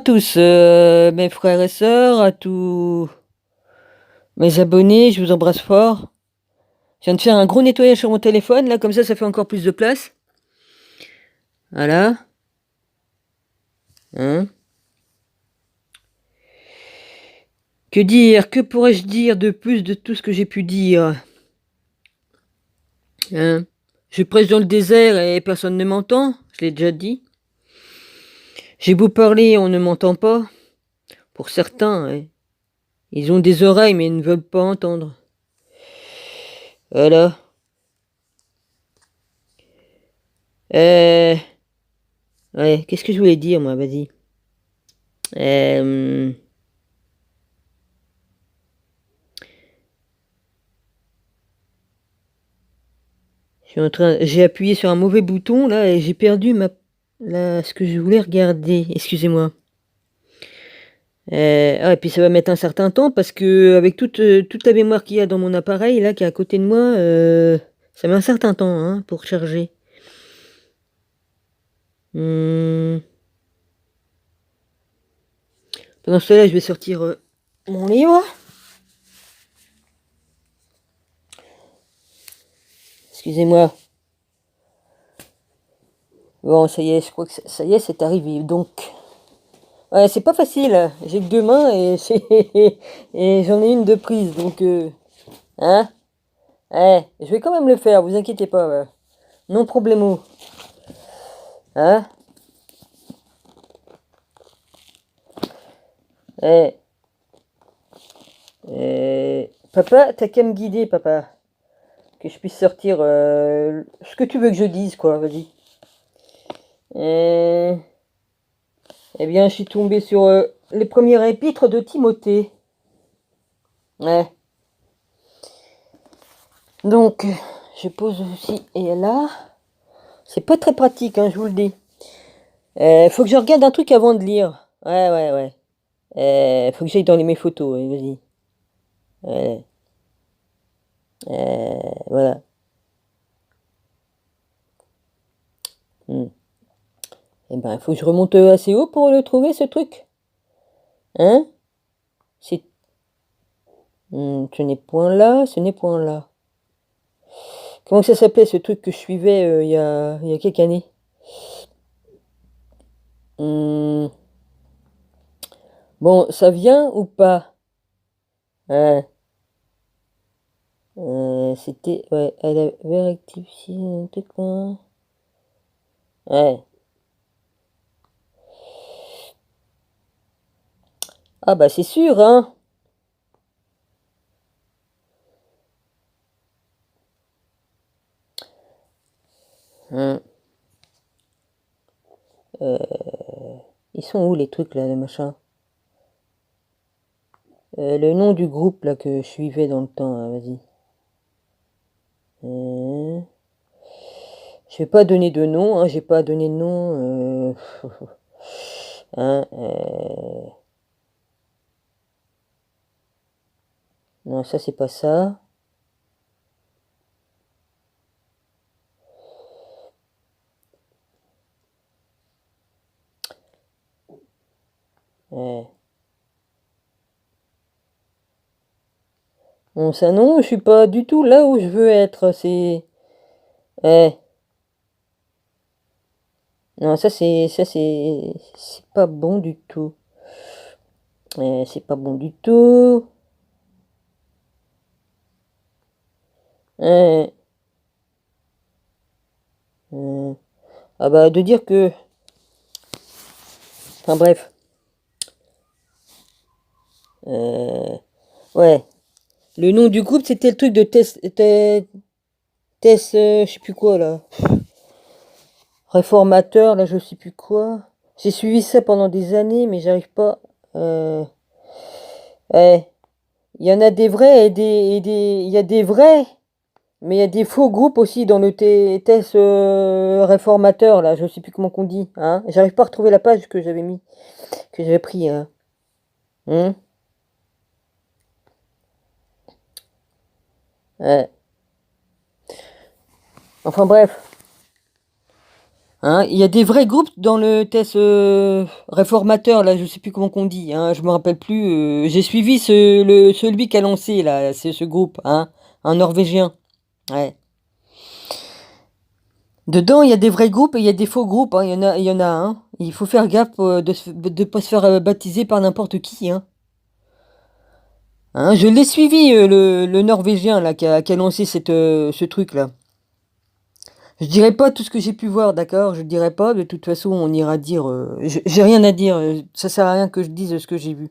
tous, mes frères et sœurs, à tous mes abonnés, je vous embrasse fort. Je viens de faire un gros nettoyage sur mon téléphone, là, comme ça fait encore plus de place. Voilà. Hein. Que dire? Que pourrais-je dire de plus de tout ce que j'ai pu dire? Hein? Je prêche dans le désert et personne ne m'entend, je l'ai déjà dit. J'ai beau parler, on ne m'entend pas. Pour certains, hein. Ils ont des oreilles mais ils ne veulent pas entendre. Voilà. Ouais, qu'est-ce que je voulais dire, moi? Vas-y. Euh... J'ai appuyé sur un mauvais bouton là et j'ai perdu ce que je voulais regarder. Excusez-moi. Et puis ça va mettre un certain temps parce que avec toute la mémoire qu'il y a dans mon appareil là qui est à côté de moi, ça met un certain temps hein, pour charger. Pendant ce temps-là, je vais sortir mon livre. Excusez-moi. Bon, ça y est, je crois que ça y est, c'est arrivé. Donc, ouais, c'est pas facile. J'ai que deux mains et, et j'en ai une de prise. Donc, hein? Je vais quand même le faire, vous inquiétez pas. Ouais. Non problemo. Hein? Eh, papa, t'as qu'à me guider, papa. Que je puisse sortir ce que tu veux que je dise, quoi, vas-y. Eh bien, je suis tombé sur les premiers épîtres de Timothée. Ouais. Donc, je pose aussi et là. C'est pas très pratique, hein, je vous le dis. Faut que je regarde un truc avant de lire. Ouais. Faut que j'aille dans mes photos, ouais, vas-y. Voilà. Eh ben, il faut que je remonte assez haut pour le trouver, ce truc. Hein? C'est... ce n'est point là, ce n'est point là. Comment ça s'appelait ce truc que je suivais il y a quelques années? Hum, Bon, ça vient ou pas? Hein. C'était... Ouais, elle avait rectifié un truc là. Ouais. Ah bah c'est sûr, hein. Hum. Ils sont où les trucs là, les machins? Le nom du groupe là que je suivais dans le temps, hein, vas-y. Je vais pas donner de nom, hein, j'ai pas donné de nom. Hein, non, ça c'est pas ça. Bon, ça non, je suis pas du tout là où je veux être. C'est. Eh, non, c'est pas bon du tout. C'est pas bon du tout. Eh, ah bah de dire que. Enfin bref. Ouais. Le nom du groupe c'était le truc de Tess, je sais plus quoi là. Réformateur, là je sais plus quoi. J'ai suivi ça pendant des années, mais j'arrive pas. Euh, ouais. Il y en a des vrais il y a des vrais, mais il y a des faux groupes aussi dans le TS réformateur, là, je sais plus comment qu'on dit, hein. J'arrive pas à retrouver la page que j'avais mis, que j'avais pris, hein. Hum. Ouais. Enfin bref. Hein, il y a des vrais groupes dans le test réformateur, là, je sais plus comment qu'on dit, hein, je me rappelle plus. J'ai suivi celui qui a lancé, là, c'est ce groupe, hein, un Norvégien. Ouais. Dedans, il y a des vrais groupes et il y a des faux groupes, hein, il y en a, hein. Il faut faire gaffe de pas se faire baptiser par n'importe qui, hein. Hein, je l'ai suivi, le Norvégien, là, qui a lancé ce truc-là. Je dirai pas tout ce que j'ai pu voir, d'accord? Je dirai pas, de toute façon, on ira dire. J'ai rien à dire, ça sert à rien que je dise ce que j'ai vu.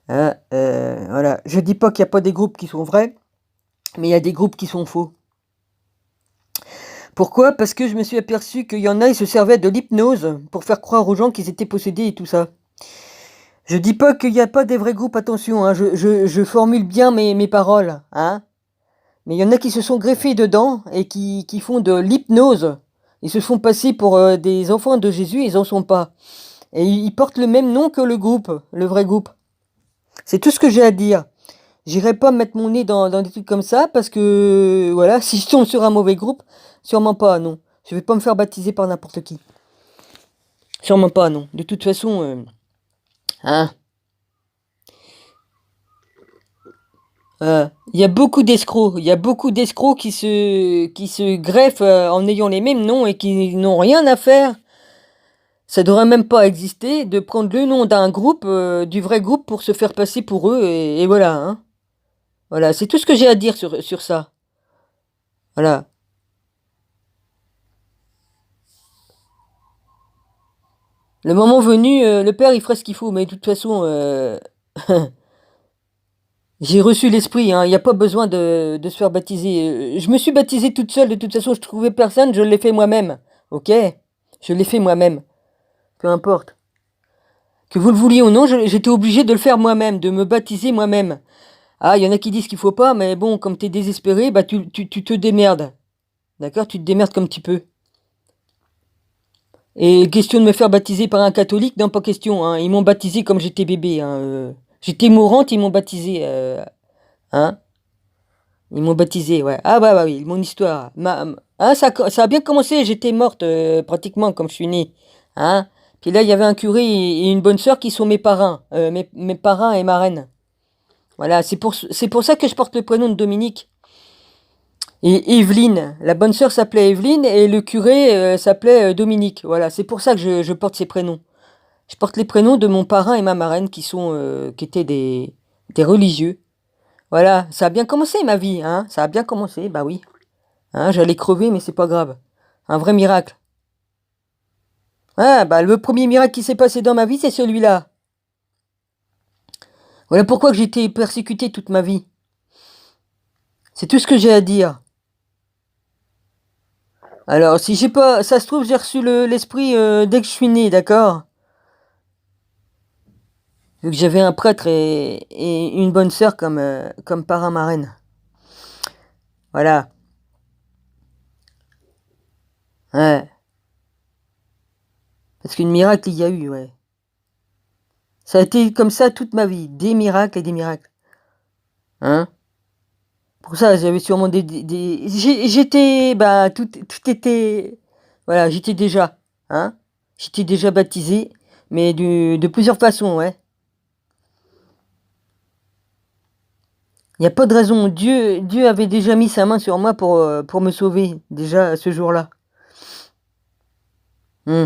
Hein, voilà. Je dis pas qu'il n'y a pas des groupes qui sont vrais, mais il y a des groupes qui sont faux. Pourquoi? Parce que je me suis aperçu qu'il y en a, ils se servaient de l'hypnose pour faire croire aux gens qu'ils étaient possédés et tout ça. Je dis pas qu'il n'y a pas des vrais groupes, attention, hein, je formule bien mes paroles, hein. Mais il y en a qui se sont greffés dedans et qui font de l'hypnose. Ils se font passer pour des enfants de Jésus, ils en sont pas. Et ils portent le même nom que le groupe, le vrai groupe. C'est tout ce que j'ai à dire. J'irai pas mettre mon nez dans des trucs comme ça parce que, voilà, si je tombe sur un mauvais groupe, sûrement pas, non. Je vais pas me faire baptiser par n'importe qui. Sûrement pas, non. De toute façon, hein. Il y a beaucoup d'escrocs. Il y a beaucoup d'escrocs qui se greffent en ayant les mêmes noms et qui n'ont rien à faire. Ça devrait même pas exister de prendre le nom d'un groupe, du vrai groupe, pour se faire passer pour eux, et voilà, hein. Voilà, c'est tout ce que j'ai à dire sur ça. Voilà. Le moment venu, le père il fera ce qu'il faut, mais de toute façon, j'ai reçu l'esprit, hein. Il n'y a pas besoin de se faire baptiser. Je me suis baptisée toute seule, de toute façon, je trouvais personne, je l'ai fait moi-même. Ok? Je l'ai fait moi-même. Peu importe. Que vous le vouliez ou non, j'étais obligé de le faire moi-même, de me baptiser moi-même. Ah, il y en a qui disent qu'il faut pas, mais bon, comme t'es désespéré, bah tu te démerdes. D'accord? Tu te démerdes comme tu peux. Et question de me faire baptiser par un catholique, non, pas question, hein. Ils m'ont baptisé comme j'étais bébé, hein. J'étais mourante, ils m'ont baptisé, hein. Ils m'ont baptisé, ouais. Ah bah, bah oui, mon histoire. Hein, ça a bien commencé, j'étais morte pratiquement comme je suis née. Hein. Puis là, il y avait un curé et une bonne sœur qui sont mes parrains, mes parrains et marraines. Voilà, c'est pour ça que je porte le prénom de Dominique. Et Evelyne, la bonne sœur s'appelait Evelyne et le curé s'appelait Dominique. Voilà, c'est pour ça que je porte ces prénoms. Je porte les prénoms de mon parrain et ma marraine qui étaient des religieux. Voilà, ça a bien commencé ma vie, hein. Ça a bien commencé, bah oui. Hein, j'allais crever, mais c'est pas grave. Un vrai miracle. Ah, bah le premier miracle qui s'est passé dans ma vie, c'est celui-là. Voilà pourquoi que j'ai été persécuté toute ma vie. C'est tout ce que j'ai à dire. Alors, si j'ai pas, ça se trouve, j'ai reçu l'esprit dès que je suis né, d'accord? Vu que j'avais un prêtre et une bonne sœur comme parrain marraine. Voilà. Ouais. Parce qu'une miracle, il y a eu, ouais. Ça a été comme ça toute ma vie. Des miracles et des miracles. Hein? Pour ça, j'avais sûrement j'étais, bah, tout était, voilà, j'étais déjà, hein? J'étais déjà baptisé, mais de plusieurs façons, ouais. Il n'y a pas de raison. Dieu avait déjà mis sa main sur moi pour me sauver, déjà, ce jour-là. Hmm.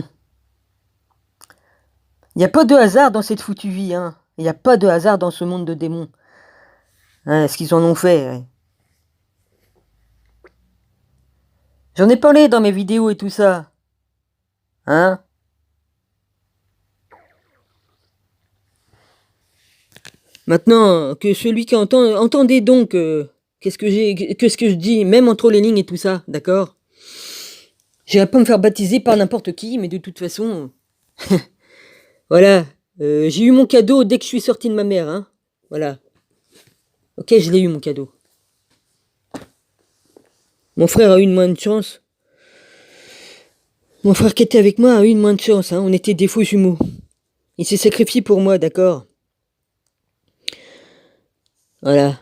Il n'y a pas de hasard dans cette foutue vie, hein. Il n'y a pas de hasard dans ce monde de démons. Hein, ce qu'ils en ont fait, ouais. J'en ai parlé dans mes vidéos et tout ça. Hein? Maintenant, que celui qui entendez donc qu'est-ce que je dis, même entre les lignes et tout ça, d'accord? J'irai pas me faire baptiser par n'importe qui, mais de toute façon, voilà. J'ai eu mon cadeau dès que je suis sorti de ma mère, hein. Voilà. Ok, je l'ai eu mon cadeau. Mon frère a eu une moins de chance. Mon frère qui était avec moi a eu une moins de chance, hein. On était des faux jumeaux. Il s'est sacrifié pour moi, d'accord? Voilà.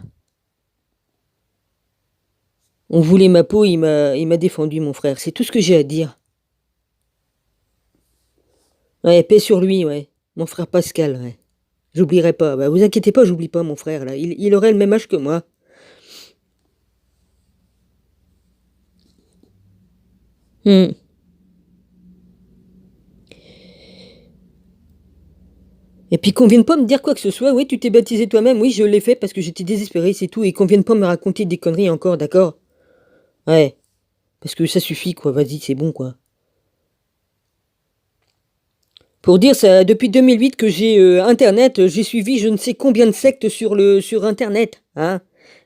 On voulait ma peau, il m'a défendu, mon frère. C'est tout ce que j'ai à dire. Ouais, paix sur lui, ouais. Mon frère Pascal, ouais. J'oublierai pas. Bah, vous inquiétez pas, j'oublie pas mon frère, là. Il aurait le même âge que moi. Hmm. Et puis qu'on vienne pas me dire quoi que ce soit. Oui, tu t'es baptisé toi-même. Oui, je l'ai fait parce que j'étais désespéré, c'est tout. Et qu'on vienne pas me raconter des conneries encore, d'accord? Ouais. Parce que ça suffit, quoi. Vas-y, c'est bon, quoi. Pour dire, ça, depuis 2008 que j'ai Internet, j'ai suivi je ne sais combien de sectes sur Internet. Hein?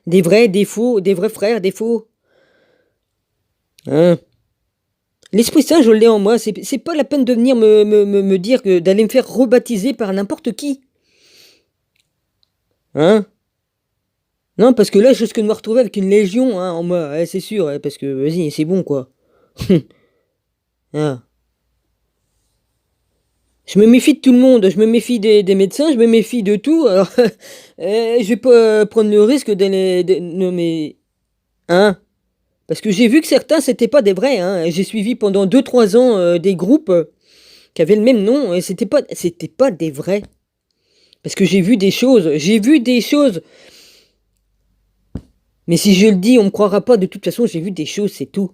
Des vrais, des faux, des vrais frères, des faux. Hein? L'Esprit Saint, je l'ai en moi. C'est pas la peine de venir me dire d'aller me faire rebaptiser par n'importe qui. Hein? Non, parce que là, je risque de me retrouver avec une légion hein, en moi. Ouais, c'est sûr, ouais, parce que vas-y, c'est bon, quoi. Ah. Je me méfie de tout le monde, je me méfie des médecins, je me méfie de tout. Alors, je vais pas prendre le risque d'aller nommer. Hein? Parce que j'ai vu que certains, c'était pas des vrais. Hein. J'ai suivi pendant 2 3 ans des groupes qui avaient le même nom et c'était pas des vrais. Parce que j'ai vu des choses. Mais si je le dis, on me croira pas. De toute façon, j'ai vu des choses, c'est tout.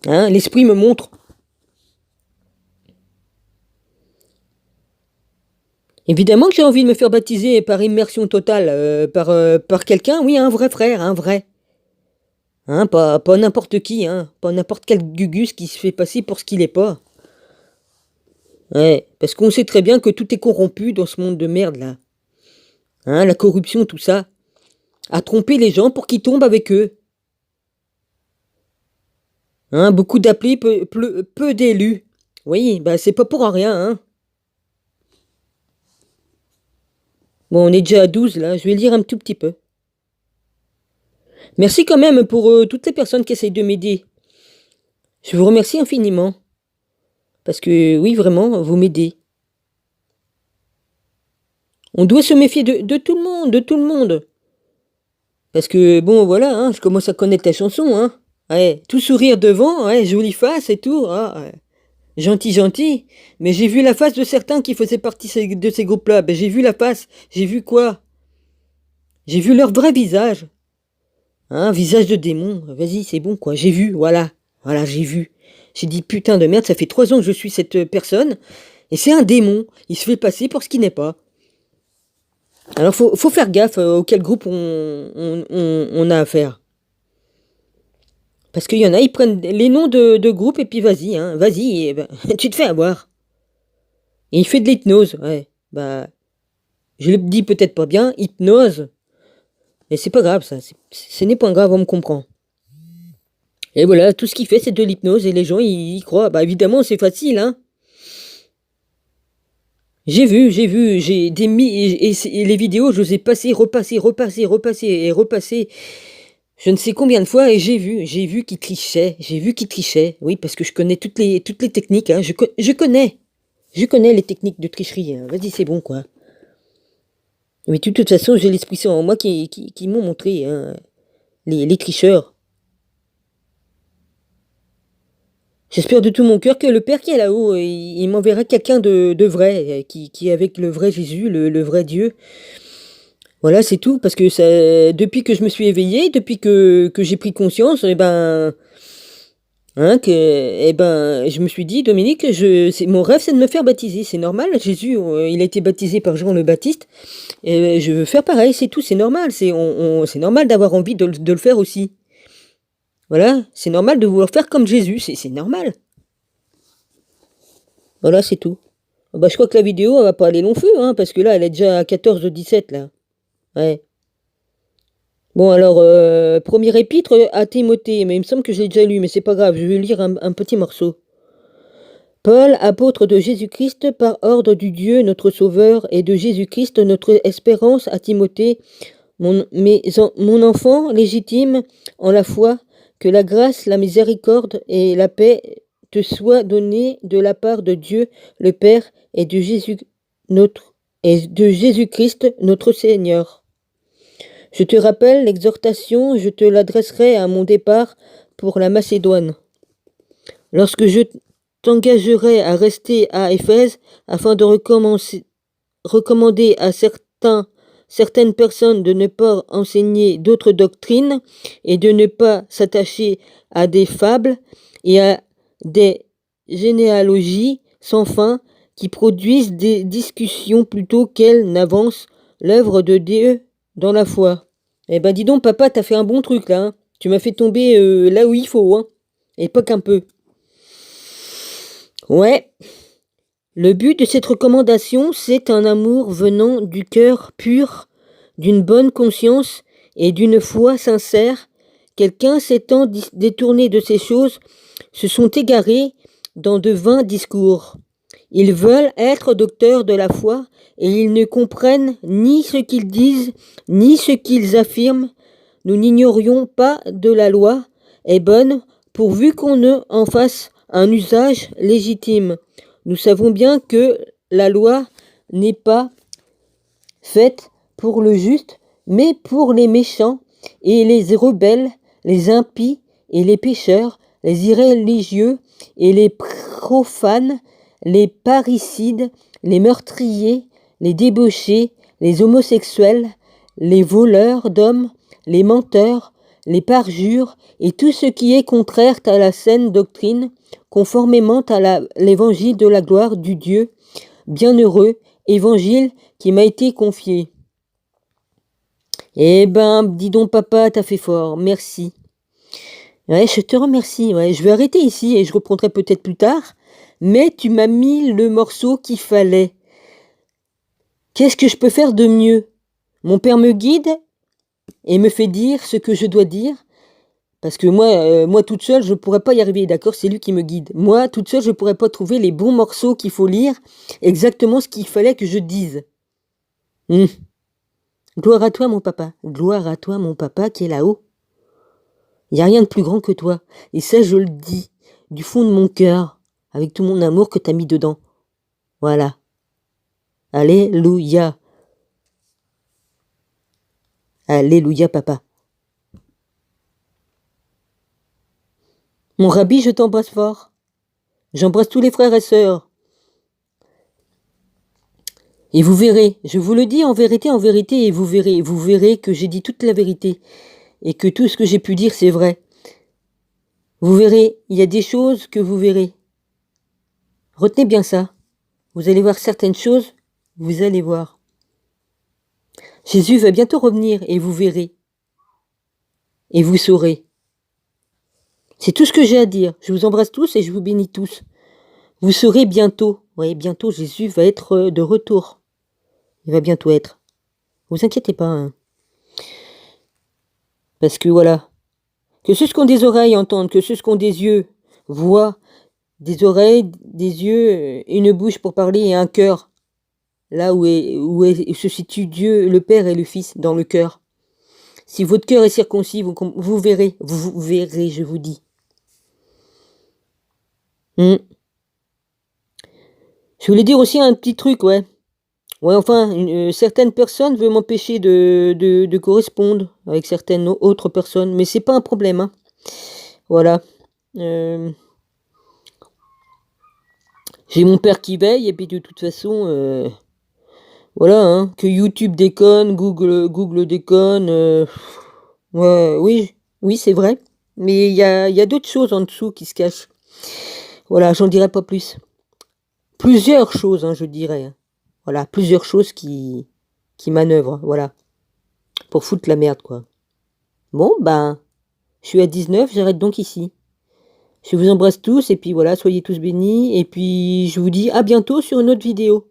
Hein? L'esprit me montre. Évidemment que j'ai envie de me faire baptiser par immersion totale, par quelqu'un, oui, un vrai frère, un vrai. Hein, pas n'importe qui, hein, pas n'importe quel gugus qui se fait passer pour ce qu'il est pas. Ouais, parce qu'on sait très bien que tout est corrompu dans ce monde de merde là. Hein, la corruption, tout ça. A trompé les gens pour qu'ils tombent avec eux. Hein, beaucoup d'appelés, peu d'élus. Oui, bah c'est pas pour rien, hein. Bon, on est déjà à 12 là, je vais lire un tout petit peu. Merci quand même pour toutes les personnes qui essayent de m'aider. Je vous remercie infiniment. Parce que oui, vraiment, vous m'aidez. On doit se méfier de tout le monde, de tout le monde. Parce que bon, voilà, hein, je commence à connaître ta chanson, hein. Ouais, tout sourire devant, ouais, jolie face et tout. Ah, ouais. Gentil, gentil. Mais j'ai vu la face de certains qui faisaient partie de ces groupes-là. Ben, j'ai vu la face. J'ai vu quoi? J'ai vu leur vrai visage. Hein, visage de démon. Vas-y, c'est bon, quoi. J'ai vu, voilà. Voilà, j'ai vu. J'ai dit, putain de merde, ça fait 3 ans que je suis cette personne. Et c'est un démon. Il se fait passer pour ce qu'il n'est pas. Alors, faut faire gaffe auquel groupe on a affaire. Parce qu'il y en a, ils prennent les noms de groupes et puis vas-y, hein. Vas-y, ben, tu te fais avoir. Et il fait de l'hypnose, ouais. Bah, je le dis peut-être pas bien, hypnose. Mais c'est pas grave, ça. Ce n'est pas grave, on me comprend. Et voilà, tout ce qu'il fait, c'est de l'hypnose et les gens, ils y croient. Bah, évidemment, c'est facile, hein. J'ai vu, j'ai des et les vidéos, je les ai passées, repassées et repassées. Je ne sais combien de fois et j'ai vu qu'il trichait, j'ai vu qu'il trichait. Oui, parce que je connais toutes les techniques, hein. Je connais les techniques de tricherie, hein. Vas-y, c'est bon, quoi. Mais de toute façon, j'ai l'esprit saint en moi qui m'ont montré, hein, les tricheurs. J'espère de tout mon cœur que le Père qui est là-haut, il m'enverra quelqu'un de vrai, qui est avec le vrai Jésus, le vrai Dieu. Voilà, c'est tout, parce que ça, depuis que je me suis éveillé, depuis que j'ai pris conscience, eh ben, hein, eh ben, je me suis dit, Dominique, mon rêve, c'est de me faire baptiser. C'est normal, Jésus, il a été baptisé par Jean le Baptiste, et je veux faire pareil, c'est tout, c'est normal. C'est normal d'avoir envie de le faire aussi. Voilà, c'est normal de vouloir faire comme Jésus, c'est normal. Voilà, c'est tout. Bah, je crois que la vidéo, elle va pas aller long feu, hein, parce que là, elle est déjà à 14 h 17 là. Ouais. Bon, alors, premier épître à Timothée, mais il me semble que je l'ai déjà lu, mais c'est pas grave, je vais lire un petit morceau. Paul, apôtre de Jésus-Christ, par ordre du Dieu notre Sauveur et de Jésus-Christ notre espérance à Timothée, mon enfant légitime en la foi, que la grâce, la miséricorde et la paix te soient données de la part de Dieu le Père et de Jésus-Christ notre Seigneur. Je te rappelle l'exhortation, je te l'adresserai à mon départ pour la Macédoine. Lorsque je t'engagerais à rester à Éphèse afin de recommander à certaines personnes de ne pas enseigner d'autres doctrines et de ne pas s'attacher à des fables et à des généalogies sans fin qui produisent des discussions plutôt qu'elles n'avancent l'œuvre de Dieu dans la foi. Eh ben dis donc papa, t'as fait un bon truc là, hein. Tu m'as fait tomber là où il faut, hein. Et pas qu'un peu. Ouais. Le but de cette recommandation, c'est un amour venant du cœur pur, d'une bonne conscience et d'une foi sincère. Quelqu'un s'étant détourné de ces choses se sont égarés dans de vains discours. Ils veulent être docteurs de la foi et ils ne comprennent ni ce qu'ils disent, ni ce qu'ils affirment. Nous n'ignorions pas de la loi est bonne pourvu qu'on ne en fasse un usage légitime. Nous savons bien que la loi n'est pas faite pour le juste, mais pour les méchants et les rebelles, les impies et les pécheurs, les irréligieux et les profanes, les parricides, les meurtriers, les débauchés, les homosexuels, les voleurs d'hommes, les menteurs, les parjures et tout ce qui est contraire à la saine doctrine, conformément à l'évangile de la gloire du Dieu bienheureux, évangile qui m'a été confié. Eh ben, dis donc papa, t'as fait fort, merci. Ouais, je te remercie, ouais, je vais arrêter ici et je reprendrai peut-être plus tard, mais tu m'as mis le morceau qu'il fallait. Qu'est-ce que je peux faire de mieux? Mon père me guide et me fait dire ce que je dois dire. Parce que moi toute seule, je ne pourrais pas y arriver, d'accord? C'est lui qui me guide. Moi, toute seule, je ne pourrais pas trouver les bons morceaux qu'il faut lire, exactement ce qu'il fallait que je dise. Gloire à toi, mon papa. Gloire à toi, mon papa, qui est là-haut. Il n'y a rien de plus grand que toi. Et ça, je le dis, du fond de mon cœur, avec tout mon amour que tu as mis dedans. Voilà. Alléluia. Alléluia, papa. Mon rabbi, je t'embrasse fort. J'embrasse tous les frères et sœurs. Et vous verrez, je vous le dis en vérité, et vous verrez que j'ai dit toute la vérité. Et que tout ce que j'ai pu dire, c'est vrai. Vous verrez, il y a des choses que vous verrez. Retenez bien ça. Vous allez voir certaines choses, vous allez voir. Jésus va bientôt revenir et vous verrez. Et vous saurez. C'est tout ce que j'ai à dire. Je vous embrasse tous et je vous bénis tous. Vous saurez bientôt. Oui, bientôt Jésus va être de retour. Il va bientôt être. Vous inquiétez pas. Hein. Parce que voilà. Que ceux qui ont des oreilles entendent, que ceux qui ont des yeux voient, des oreilles, des yeux, une bouche pour parler et un cœur. Là où se situe Dieu, le Père et le Fils, dans le cœur. Si votre cœur est circoncis, vous verrez, je vous dis. Je voulais dire aussi un petit truc, ouais. Ouais, enfin, certaines personnes veulent m'empêcher de correspondre avec certaines autres personnes, mais c'est pas un problème, hein. Voilà. J'ai mon père qui veille, et puis de toute façon, voilà, hein, que YouTube déconne, Google déconne, ouais, oui, c'est vrai, mais il y a d'autres choses en dessous qui se cachent. Voilà, j'en dirai pas plus. Plusieurs choses, hein, je dirais. Voilà, plusieurs choses qui manœuvrent, voilà. Pour foutre la merde, quoi. Bon, ben, je suis à 19, j'arrête donc ici. Je vous embrasse tous, et puis voilà, soyez tous bénis, et puis je vous dis à bientôt sur une autre vidéo.